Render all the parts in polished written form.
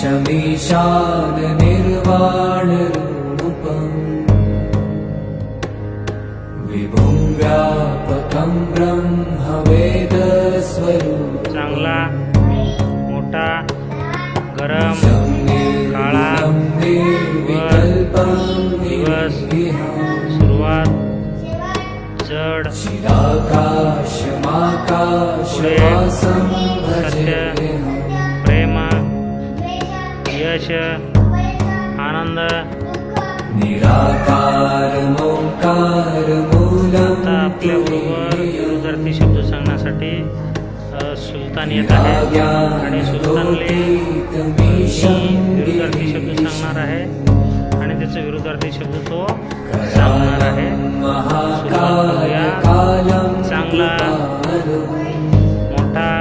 ईशमीशान निर्वाणरूपम् विभुं व्यापकं ब्रह्मवेदस्वरूपम् चांगला मोठा गरम काळा दिवस सुरुवात जड चिराकाशमाकाशवासं भजेऽहम् प्रेम यश आनंद निराकारमोंकारमूलं आपल्याबरोबर विरुद्धार्थी शब्द सांगण्यासाठी सुलतान येत आहे आणि सुलतानले विरुद्धार्थी शब्द सांगणार आहे आणि त्याचा विरुद्धार्थी शब्द तो सांगणार आहे. चांगला मोठा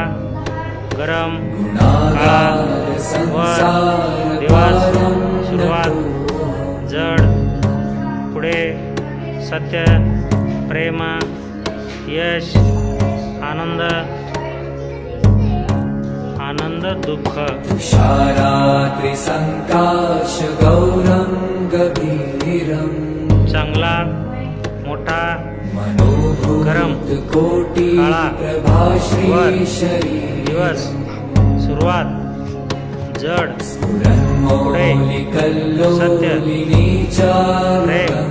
गरम काळा वर दिवस सुरुवात जड पुढे सत्य प्रेम यश आनंद दुःख तुषारात्रिसंकाश गौरं गभीरम् चांगला मोठा गरम कोटि काळा प्रभाश्री वर शरीर दिवस सुरुवात जड पुढे सत्य प्रेम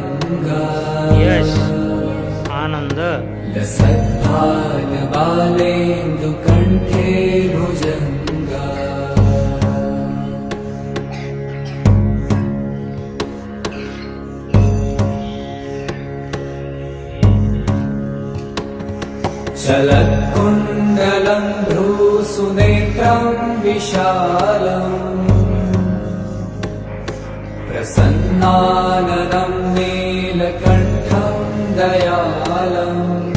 यश आनंद लसद्भाल बालेन्दु कंठे भुजंगा चलत्कुण्डलं भ्रूसुनेत्रं विशालम् प्रसन्नाननं नीलकण्ठं दयालम्